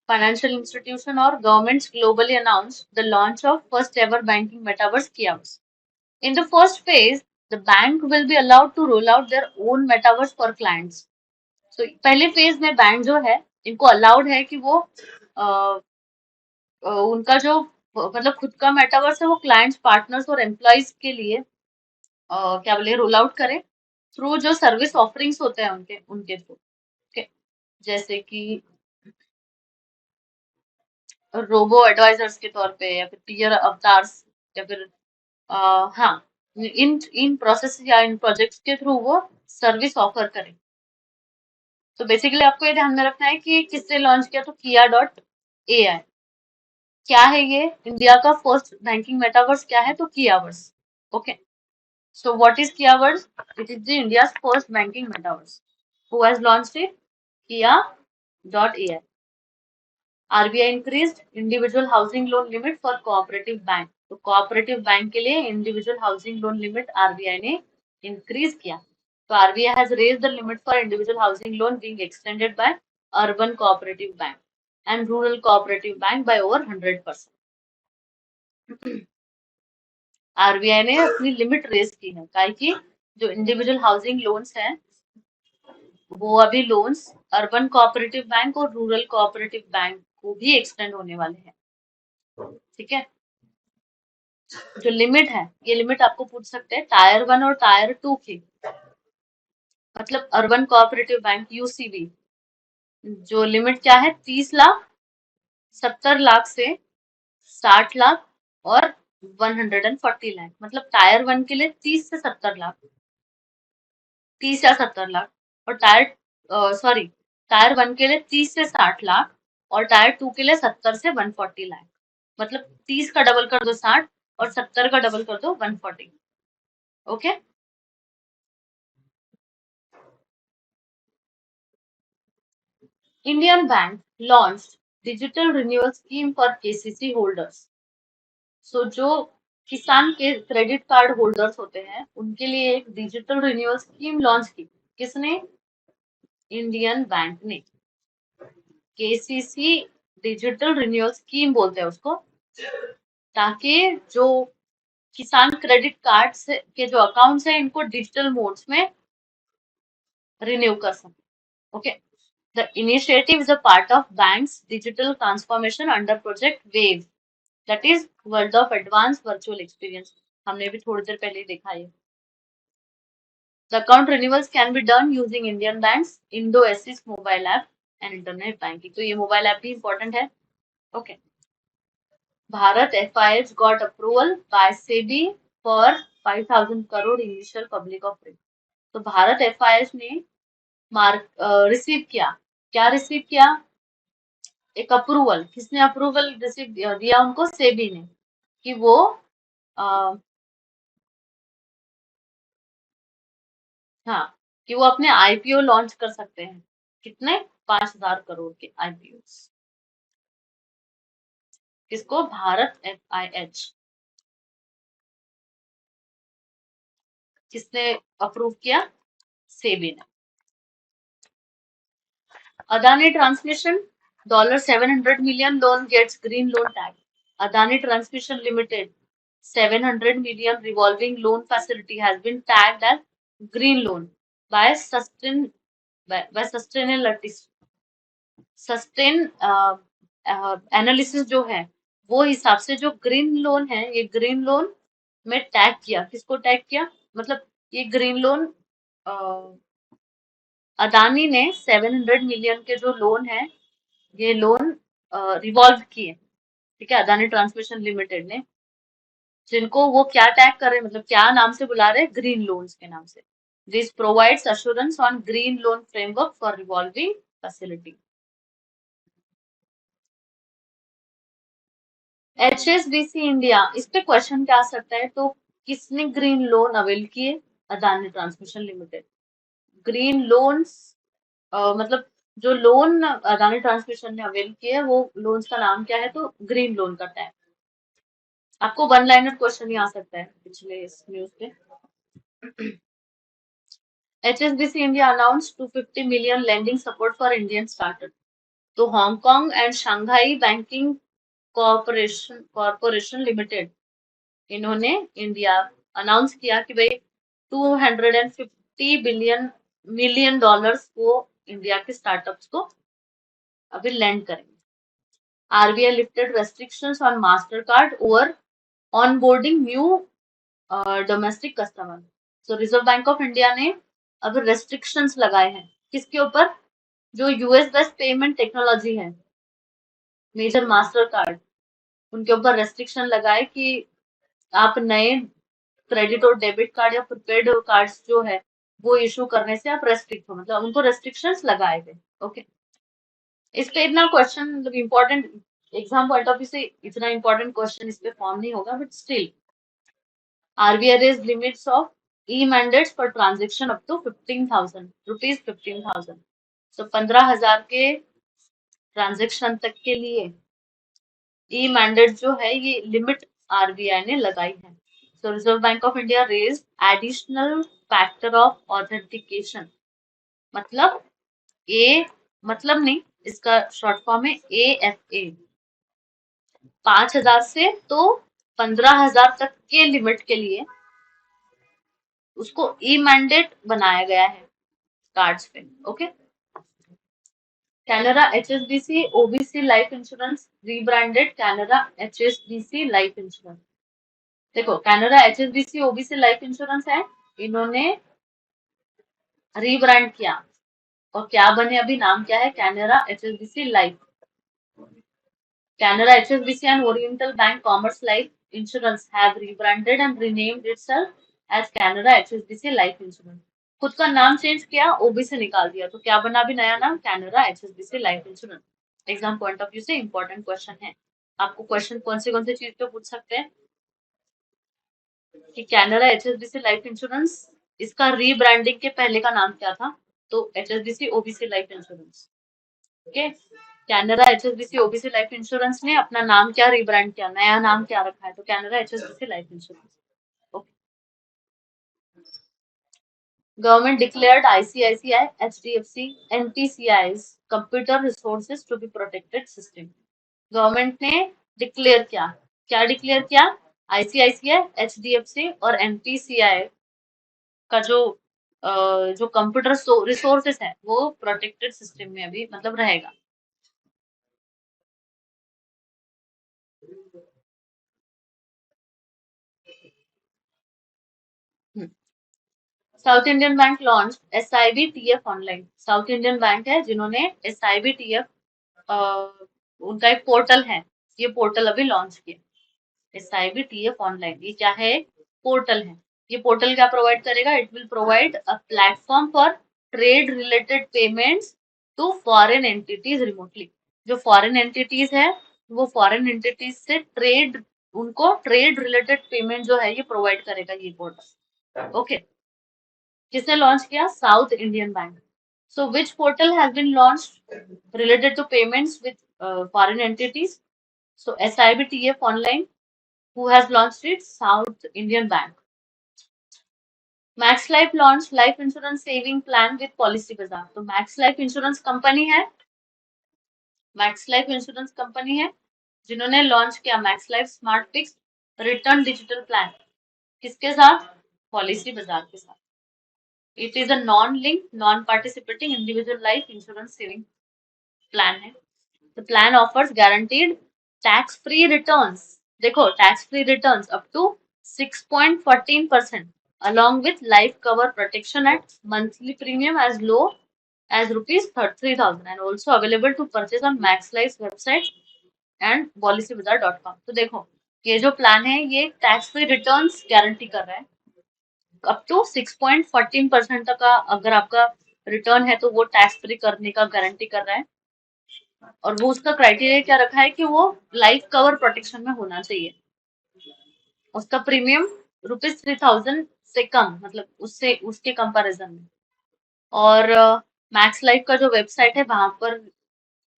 financial institution और governments globally announced the launch of first ever banking metaverse Kiaverse. In the first phase, the bank will be allowed to roll out their own metaverse for clients. So पहले फेज में बैंक जो है, इनको अलाउड है कि वो उनका जो मतलब खुद का मेटावर्स है वो क्लाइंट्स, पार्टनर्स और एम्प्लॉयज के लिए क्या बोले रोल आउट करें थ्रू जो सर्विस ऑफरिंग्स होते हैं उनके उनके थ्रू। okay? जैसे कि रोबो एडवाइजर्स के तौर पे, या फिर पीयर अवतार्स, या फिर हाँ, इन इन प्रोसेस या इन प्रोजेक्ट्स के थ्रू वो सर्विस ऑफर करें। तो बेसिकली आपको ये ध्यान में रखना है कि किसने लॉन्च किया, तो किया डॉट ए आई। क्या है ये? इंडिया का फर्स्ट बैंकिंग मेटावर्स क्या है, तो Kiaverse. Okay, so what is Kiaverse? It is the India first banking metaverse. Who has launched it? Kia dot A I. RBI increased individual housing loan limit for cooperative bank. तो कोऑपरेटिव बैंक के लिए individual housing loan limit RBI ने इंक्रीज किया। तो RBI has raised the limit for individual housing loan being extended by urban cooperative bank and rural cooperative bank by over 100%। RBI ने अपनी लिमिट रेज की है, काहे कि जो इंडिविजुअल हाउसिंग लोन्स हैं वो अभी लोन्स अर्बन कोऑपरेटिव बैंक और रूरल कोऑपरेटिव बैंक को भी एक्सटेंड होने वाले हैं। ठीक है, जो लिमिट है, ये लिमिट आपको पूछ सकते हैं टायर 1 और टायर 2 की। मतलब अर्बन कोऑपरेटिव बैंक यूसीबी, जो लिमिट क्या है, 30 लाख, 70 लाख से 60 लाख और 140 लाख। मतलब टायर 1 के लिए 30 से 70 लाख, 30 या 70 लाख, और सॉरी, टायर 1 के लिए 30 से 60 लाख और टायर 2 के लिए 70 से 140 लाख। मतलब 30 का डबल कर दो 60 और 70 का डबल कर दो 140। Okay, Indian bank launched digital renewal scheme for KCC holders. So जो किसान के क्रेडिट कार्ड होल्डर्स होते हैं उनके लिए एक डिजिटल रिन्यूअल स्कीम लॉन्च की। किसने? इंडियन बैंक ने। केसीसी डिजिटल रिन्यूअल स्कीम बोलते हैं उसको, ताकि जो किसान क्रेडिट कार्ड से के जो अकाउंट्स हैं इनको डिजिटल मोड्स में रिन्यू कर सके। Okay, the initiative is a part of bank's digital transformation under project वेव, that is world of advance virtual experience. हमने भी थोड़ी देर पहले देखा है। The account renewals can be done using Indian bank's IndOASIS mobile app and internet banking. तो ये मोबाइल ऐप भी इंपॉर्टेंट है। Okay, Bharat FIH got approval by SEBI for 5,000 crore initial public offering. तो भारत एफआईएच ने मार्क रिसीव किया। क्या रिसीव किया? एक अप्रूवल। किसने अप्रूवल रिसीव दिया उनको? सेबी ने, कि वो आ, हाँ, कि वो अपने आईपीओ लॉन्च कर सकते हैं। कितने? 5,000 करोड़ के आईपीओ। किसको? भारत एफआईएच। किसने अप्रूव किया? सेबी ने। Adani transmission $700 million loan gets green loan tag. Adani Transmission Limited 700 million revolving loan facility has been tagged as green loan by Sustainalytics. Sustain analysis जो है वो हिसाब से जो ग्रीन लोन है, ये ग्रीन लोन में टैग किया। किसको टैग किया? मतलब ये ग्रीन लोन अदानी ने 700 मिलियन के जो लोन है, ये लोन रिवॉल्व किए। ठीक है, अदानी ट्रांसमिशन लिमिटेड ने, जिनको वो क्या टैग कर रहे हैं, मतलब क्या नाम से बुला रहे हैं? ग्रीन लोन्स के नाम से। This provides assurance on green loan framework for revolving facility. HSBC India, इस पे क्वेश्चन क्या आ सकता है? तो किसने ग्रीन लोन अवेल किए? Adani transmission limited. Green loans मतलब जो लोन अदानी ट्रांसमिशन ने अवेल किए हैं वो लोन्स का नाम क्या है, तो ग्रीन लोन का टैग। आपको वन लाइनर क्वेश्चन ही आ सकता है पिछले इस न्यूज पे। HSBC India announced 250 million lending support for Indian startup. तो Hong Kong and Shanghai banking corporation limited, इन्होंने इंडिया अनाउंस किया कि भाई 250 मिलियन डॉलर्स वो इंडिया के स्टार्टअप्स को अभी लैंड करेंगे। RBI lifted restrictions on Mastercard over onboarding new domestic customer. So reserve bank of India ने अब रेस्ट्रिक्शंस लगाए हैं किसके ऊपर, जो यूएस बेस्ड पेमेंट टेक्नोलॉजी है, मेजर मास्टर कार्ड, उनके ऊपर रेस्ट्रिक्शन लगाए कि आप नए क्रेडिट और डेबिट कार्ड या प्रीपेड कार्ड्स जो है वो इशू करने से आप रेस्ट्रिक्ट हो, मतलब उनको रेस्ट्रिक्शंस लगाए गए। ओके, इस पे इतना क्वेश्चन मतलब important exam point of view से इतना इम्पोर्टेंट क्वेश्चन इस पे फॉर्म नहीं होगा, but still RBI raised limits of e-mandates for transaction up to 15,000 rupees 15,000। तो 15,000 के ट्रांजेक्शन तक के लिए ई मैंडेट जो है ये लिमिट RBI ने लगाई है। सो reserve bank of India raise additional factor of authentication, मतलब ए, मतलब नहीं, इसका शॉर्ट फॉर्म है AFA। 5,000 से तो 15,000 तक के लिमिट के लिए उसको ई मैंडेट बनाया गया है कार्ड्स पे। Okay, Canara HSBC OBC life insurance rebranded Canara HSBC life insurance. देखो Canara HSBC OBC life insurance है, इन्होंने रीब्रांड किया और क्या बने अभी, नाम क्या है, Canara HSBC life. Canara HSBC and Oriental Bank Commerce Life Insurance have rebranded and renamed itself as Canara HSBC Life Insurance। खुद का नाम चेंज किया, ओबी से निकाल दिया, तो क्या बना अभी नया नाम, Canara HSBC life insurance. Exam point of view से इंपॉर्टेंट क्वेश्चन है। आपको क्वेश्चन कौन से चीज पे पूछ सकते हैं कि कैनरा HSBC लाइफ इंश्योरेंस, इसका रीब्रांडिंग के पहले का नाम क्या था, तो HSBC OBC life insurance. Okay, Canara HSBC OBC life insurance ने अपना नाम क्या रीब्रांड किया, नया नाम क्या रखा है, तो Canara HSBC life insurance. Government declared ICICI, HDFC, NPCI's computer resources to be protected system। Government ने डिक्लेयर किया, क्या डिक्लेयर किया, ICICI, HDFC और NPCI का जो कंप्यूटर रिसोर्सेस है वो प्रोटेक्टेड सिस्टम में अभी मतलब रहेगा। South Indian bank launch SIBTF online. South Indian bank है जिन्होंने SIBTF उनका एक पोर्टल है, ये पोर्टल अभी लॉन्च किया SIBTF ऑनलाइन। ये क्या है, पोर्टल है। ये पोर्टल क्या प्रोवाइड करेगा, it will provide a platform for trade related payments to foreign entities remotely. जो फॉरेन एंटिटीज है वो फॉरेन एंटिटीज से ट्रेड, उनको ट्रेड रिलेटेड पेमेंट जो है ये प्रोवाइड करेगा ये पोर्टल। ओके, किसने लॉन्च किया, South Indian bank. So which portal has been launched related to payments with foreign entities, so SIBTF online. Who has launched it? South Indian Bank. Max Life launched life insurance saving plan with Policy Bazaar। तो Max Life Insurance कंपनी है, Max Life Insurance कंपनी है जिन्होंने लॉन्च किया Max Life smart fix return digital plan. किसके साथ, पॉलिसी बाजार के साथ। It is a non link non participating individual life insurance saving plan है। The plan offers guaranteed tax free returns, देखो tax free returns up to 6.14% along with life cover protection at monthly premium as low as rupees 33,000 and also available to purchase on Max Life's website and policybazaar.com। तो देखो ये जो प्लान है ये टैक्स फ्री रिटर्न्स गारंटी कर रहा है अप टू 6.14% तक का, अगर आपका रिटर्न है तो वो टैक्स फ्री करने का गारंटी कर रहा है। और वो उसका क्राइटेरिया क्या रखा है कि वो लाइफ कवर प्रोटेक्शन में होना चाहिए। उसका प्रीमियम रुपीज 3,000 उससे कम, मतलब उससे उसके कंपैरिजन में। और मैक्स लाइफ का जो वेबसाइट है वहां पर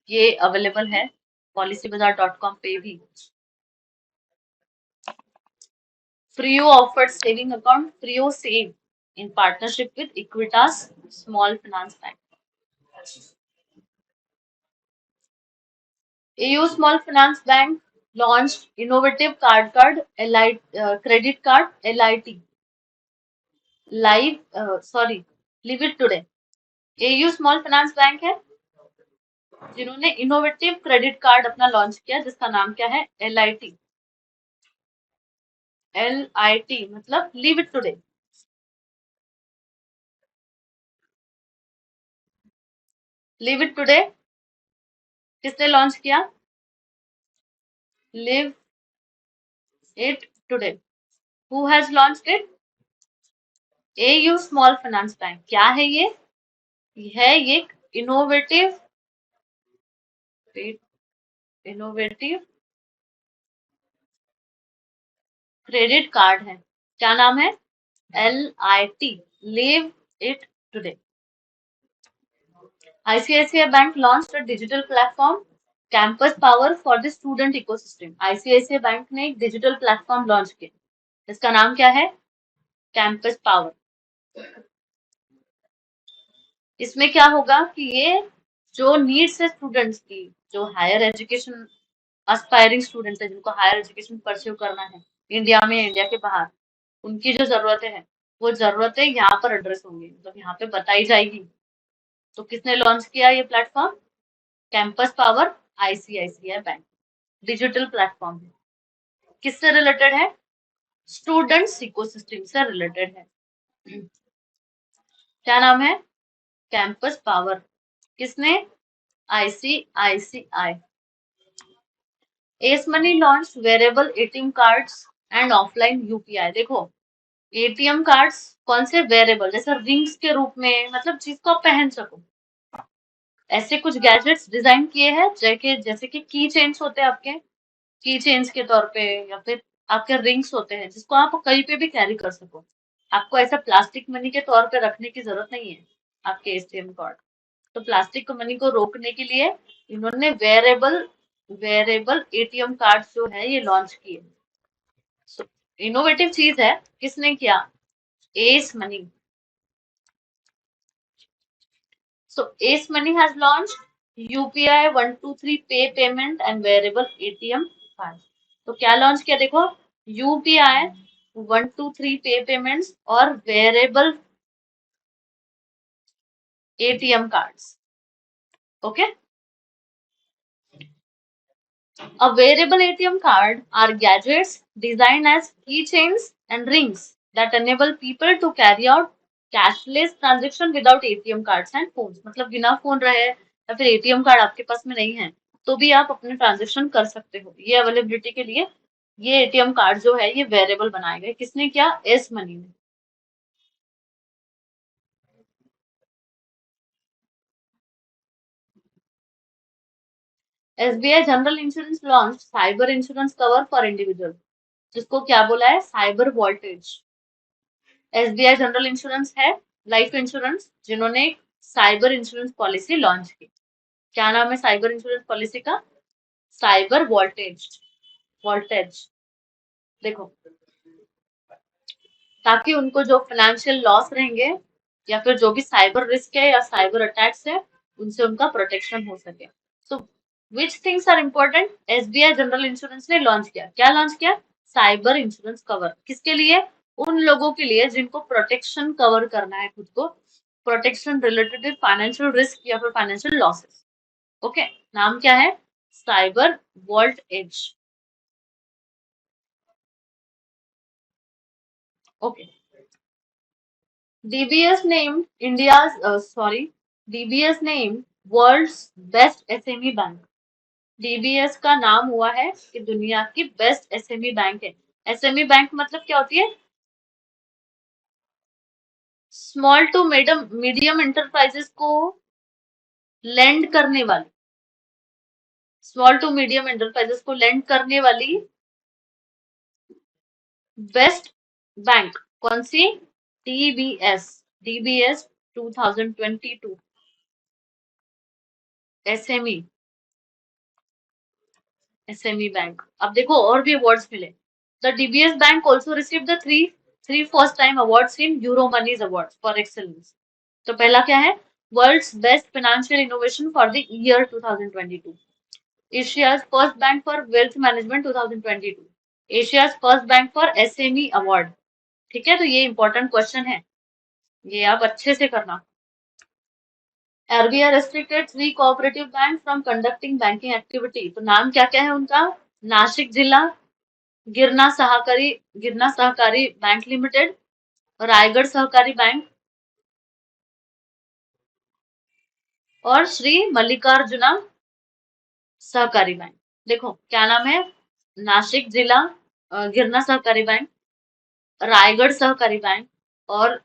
ये अवेलेबल है, policybazaar.com पे भी। Frio offered saving account Frio Save in partnership with Equitas Small Finance Bank. AU Small Finance Bank launched innovative credit card LIT Live It Today. AU Small Finance Bank है जिन्होंने इनोवेटिव क्रेडिट कार्ड अपना लॉन्च किया, जिसका नाम क्या है? LIT। LIT मतलब leave it today. Leave it today किसने लॉन्च किया? Live it today. Who has launched it? AU small finance bank. क्या है ये? ये इनोवेटिव इनोवेटिव क्रेडिट कार्ड है। क्या नाम है? LIT live it today. ICICI Bank launched a digital platform Campus Power for the student ecosystem। ICICI Bank ने एक डिजिटल प्लेटफॉर्म लॉन्च किया, इसका नाम क्या है? Campus power. इसमें क्या होगा कि ये जो नीड्स है स्टूडेंट्स की, जो हायर एजुकेशन एस्पायरिंग स्टूडेंट्स है, जिनको हायर एजुकेशन परस्यू करना है इंडिया में या इंडिया के बाहर, उनकी जो जरूरतें हैं वो जरूरतें यहाँ पर एड्रेस होंगी, मतलब यहाँ पे बताई जाएगी। तो किसने लॉन्च किया ये platform? Campus power, ICICI bank. Digital platform है, किससे रिलेटेड है? स्टूडेंट्स इकोसिस्टम से रिलेटेड है। क्या नाम है? Campus power. किसने? ICICI. S money launch wearable ATM cards and offline UPI. देखो, एटीएम कार्ड्स कौन से? वेरेबल, जैसे रिंग्स के रूप में, मतलब जिसको आप पहन सको। ऐसे कुछ गैजेट्स डिजाइन किए हैं जैसे कि की चेन्स होते हैं आपके, की चेन्स के तौर पे, या फिर आपके रिंग्स होते हैं जिसको आप कहीं पे भी कैरी कर सको। आपको ऐसा प्लास्टिक मनी के तौर पे रखने की जरूरत नहीं है आपके एटीएम कार्ड। तो प्लास्टिक मनी को रोकने के लिए इन्होंने वेरेबल एटीएम कार्ड जो है ये लॉन्च किए। इनोवेटिव चीज है। किसने किया? Ace Money. So Ace Money has launched UPI 123 pay payment and wearable ATM card. तो क्या लॉन्च किया? देखो, UPI 123 पे पेमेंट्स और wearable ATM cards. Okay. A wearable ATM card are gadgets designed as keychains and rings that enable people to carry out cashless transaction without ATM cards and phone. मतलब बिना फोन रहे या फिर एटीएम कार्ड आपके पास में नहीं है तो भी आप अपने ट्रांजेक्शन कर सकते हो। ये अवेलेबिलिटी के लिए ये एटीएम कार्ड जो है ये वेरेबल बनाए गए। किसने किया? एस मनी ने। SBI general insurance launch cyber insurance cover for individual, जिसको क्या बोला है? Cyber voltage. SBI general insurance है लाइफ इंश्योरेंस, जिन्होंने साइबर इंश्योरेंस पॉलिसी लॉन्च की। क्या नाम है साइबर इंश्योरेंस पॉलिसी का? Cyber voltage. वोल्टेज। देखो, ताकि उनको जो फाइनेंशियल लॉस रहेंगे या फिर जो भी साइबर रिस्क है या साइबर अटैक्स है उनसे उनका प्रोटेक्शन हो सके। So which things are important? SBI general insurance ने लॉन्च किया। क्या लॉन्च किया? Cyber insurance cover. किसके लिए? उन लोगों के लिए जिनको प्रोटेक्शन कवर करना है खुद को, protection related with financial risk या फिर फाइनेंशियल लॉसेस। ओके, नाम क्या है? Cyber vault edge. Okay. DBS named DBS named world's best SME bank. DBS का नाम हुआ है कि दुनिया की बेस्ट एसएमई बैंक है। एसएमई बैंक मतलब क्या होती है? स्मॉल टू मीडियम इंटरप्राइजेस को लेंड करने वाली, स्मॉल टू मीडियम इंटरप्राइजेस को लेंड करने वाली बेस्ट बैंक कौन सी? DBS, DBS 2022 SME, SME bank. अब देखो और भी अवार्ड्स मिले। The DBS bank also receive the three three first time awards in Euromoney's award for excellence. तो पहला क्या है? World's best financial innovation for the year 2022, Asia's first bank for wealth management 2022, Asia's first bank for SME award. ठीक है, तो ये इंपॉर्टेंट क्वेश्चन है, ये आप अच्छे से करना। RBI restricted three cooperative banks from conducting banking activity। तो नाम क्या क्या है उनका? नासिक जिला गिरना सहकारी, गिरना सहकारी बैंक लिमिटेड, रायगढ़ सहकारी बैंक और श्री मल्लिकार्जुना सहकारी बैंक। देखो क्या नाम है? नासिक जिला गिरना सहकारी बैंक, रायगढ़ सहकारी बैंक और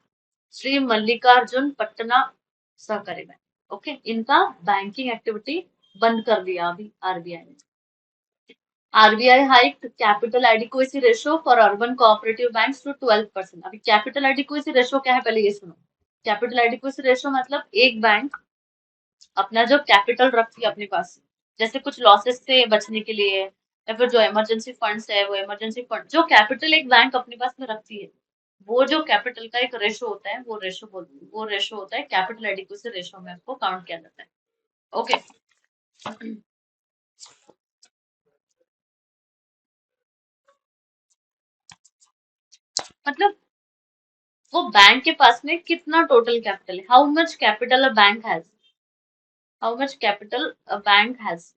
श्री मल्लिकार्जुन पटना सहकारी बैंक। ओके, इनका बैंकिंग एक्टिविटी बंद कर दिया अभी आरबीआई ने। RBI hiked capital adequacy ratio for urban cooperative banks to 12%। अभी कैपिटल एडिक्वेसी रेशियो क्या है पहले ये सुनो। कैपिटल एडिक्वेसी रेशियो मतलब एक बैंक अपना जो कैपिटल रखती है अपने पास, जैसे कुछ लॉसेस से बचने के लिए या फिर जो इमरजेंसी फंड्स है, वो इमरजेंसी फंड जो कैपिटल एक बैंक अपने पास में रखती है, वो जो कैपिटल का एक रेशो होता है, वो रेशो होता है कैपिटल एडिक्वेसी रेशो में आपको काउंट किया जाता है। ओके, मतलब वो बैंक के पास में कितना टोटल कैपिटल है, how much capital a bank has, how much capital a bank has,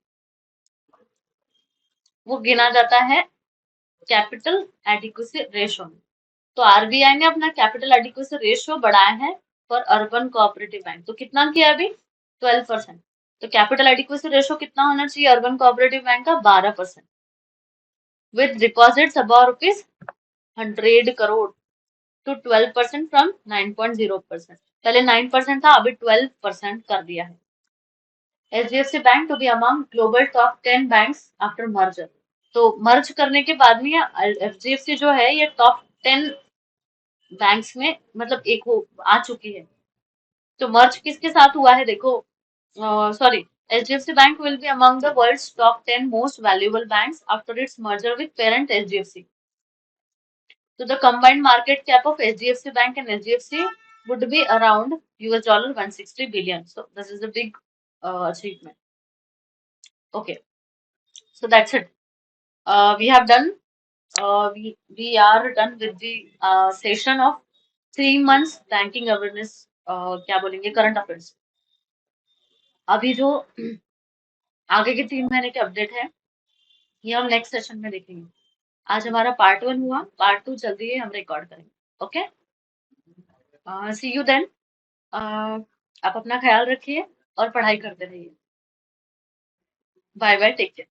वो गिना जाता है कैपिटल एडिक्वेसी रेशो में। तो आरबीआई ने अपना कैपिटल एडिक्वेसी रेशियो बढ़ाया है फॉर अर्बन कोऑपरेटिव बैंक। तो कितना किया अभी? 12%। तो कैपिटल एडिक्वेसी रेशियो कितना होना चाहिए अर्बन कोऑपरेटिव बैंक का? 12%। With deposits about rupees 100 crore to 12% from 9.0%। पहले 9% था, अभी 12% कर दिया है। HDFC bank to be among global top 10 banks after merger. तो मर्ज करने के बाद में एचडीएफसी जो है ये टॉप 10 बैंक्स में मतलब एक हो आ चुकी है। तो मर्ज किसके साथ हुआ है देखो, sorry, HDFC bank will be among the world's top 10 most valuable banks after its merger with parent HDFC. So the combined market cap of HDFC Bank and HDFC would be around $160 billion. So this is a big achievement. Okay, so that's it. We have done. We are done with the session of 3 months banking awareness. क्या बोलेंगे करंट अफेयर्स। अभी जो आगे के 3 महीने के अपडेट है ये हम नेक्स्ट सेशन में देखेंगे। आज हमारा पार्ट 1 हुआ, पार्ट 2 जल्दी ही हम रिकॉर्ड करेंगे। Okay, see you then. आप अपना ख्याल रखिए और पढ़ाई करते रहिए। Bye bye, take care.